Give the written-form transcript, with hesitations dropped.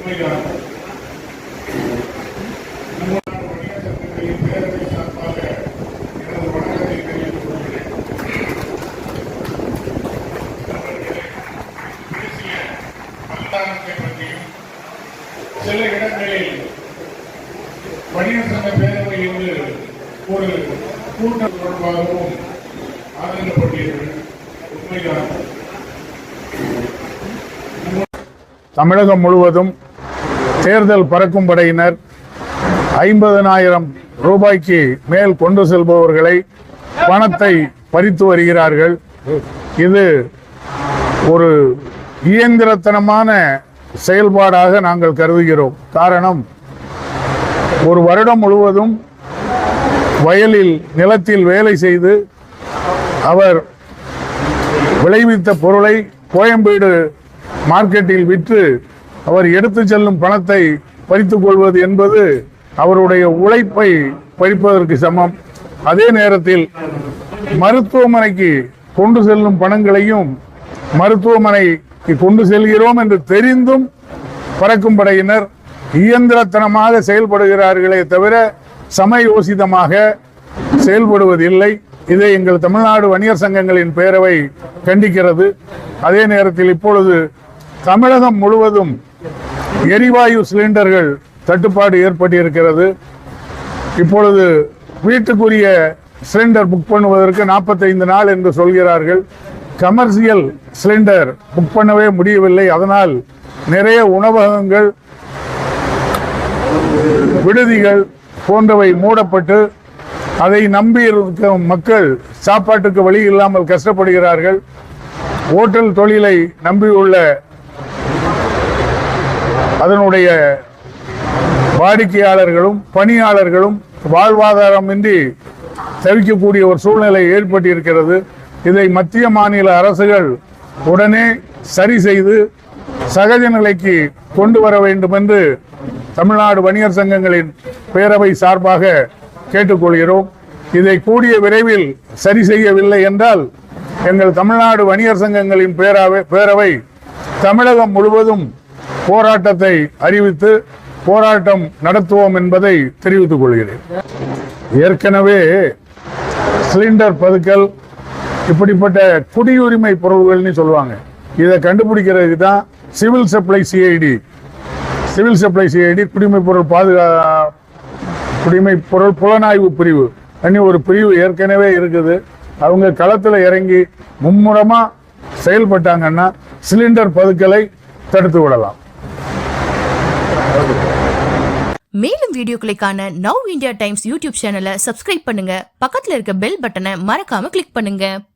சில இடங்களில் வணிகர் சங்க பேரவை என்று ஒரு கூட்டம் தொடர்பாகவும் ஆதரிக்கப்பட்டீர்கள். உண்மைதான். தமிழகம் முழுவதும் தேர்தல் பறக்கும் படையினர் 50,000 ரூபாய்க்கு மேல் கொண்டு செல்பவர்களை பணத்தை பறித்து வருகிறார்கள். இது ஒரு இயந்திரத்தனமான செயல்பாடாக நாங்கள் கருதுகிறோம். காரணம், ஒரு வருடம் முழுவதும் வயலில் நிலத்தில் வேலை செய்து அவர் விளைவித்த பொருளை கோயம்பேடு மார்க்கெட்டில் விற்று அவர் எடுத்து செல்லும் பணத்தை பறித்துக் கொள்வது என்பது அவருடைய உழைப்பை பறிப்பதற்கு சமம். அதே நேரத்தில் மருத்துவமனைக்கு கொண்டு செல்லும் பணங்களையும் மருத்துவமனைக்கு கொண்டு செல்கிறோம் என்று தெரிந்தும் பறக்கும் படையினர் இயந்திரத்தனமாக செயல்படுகிறார்களே தவிர சமயோசிதமாக செயல்படுவதில்லை. இதை எங்கள் தமிழ்நாடு வணிகர் சங்கங்களின் பேரவை கண்டிக்கிறது. அதே நேரத்தில் இப்பொழுது தமிழகம் முழுவதும் எரிவாயு சிலிண்டர்கள் தட்டுப்பாடு ஏற்பட்டிருக்கிறது. இப்பொழுது வீட்டுக்குரிய சிலிண்டர் புக் பண்ணுவதற்கு 45 நாள் என்று சொல்கிறார்கள். கமர்ஷியல் சிலிண்டர் புக் பண்ணவே முடியவில்லை. அதனால் நிறைய உணவகங்கள், விடுதிகள் போன்றவை மூடப்பட்டு அதை நம்பி இருக்கும் மக்கள் சாப்பாட்டுக்கு வழி இல்லாமல் கஷ்டப்படுகிறார்கள். ஓட்டல் தொழிலை நம்பியுள்ள அதனுடைய வாடிக்கையாளர்களும் பணியாளர்களும் வாழ்வாதாரமின்றி தவிக்கக்கூடிய ஒரு சூழ்நிலை ஏற்பட்டிருக்கிறது. இதை மத்திய மாநில அரசுகள் உடனே சரி செய்து சகஜ நிலைக்கு கொண்டு வர வேண்டும் என்று தமிழ்நாடு வணிகர் சங்கங்களின் பேரவை சார்பாக கேட்டுக்கொள்கிறோம். இதை கூடிய விரைவில் சரி செய்யவில்லை என்றால் எங்கள் தமிழ்நாடு வணிகர் சங்கங்களின் பேரவை தமிழகம் முழுவதும் போராட்டத்தை அறிவித்து போராட்டம் நடத்துவோம் என்பதை தெரிவித்துக் கொள்கிறேன். ஏற்கனவே சிலிண்டர் பதுக்கல், இப்படிப்பட்ட குடியுரிமை பொருள்கள்னு சொல்லுவாங்க. இதை கண்டுபிடிக்கிறதுக்கு தான் சிவில் சப்ளை சிஐடி குடிமை பொருள் புலனாய்வு பிரிவு ஒரு பிரிவு ஏற்கனவே இருக்குது. அவங்க களத்தில் இறங்கி மும்முரமா செயல்பட்டாங்கன்னா சிலிண்டர் பதுக்கலை தடுத்து விடலாம். மேலும் வீடியோக்களை காண நவ் இந்தியா டைம்ஸ் யூடியூப் சேனலை சப்ஸ்கிரைப் பண்ணுங்க. பக்கத்துல இருக்க பெல் பட்டனை மறக்காம கிளிக் பண்ணுங்க.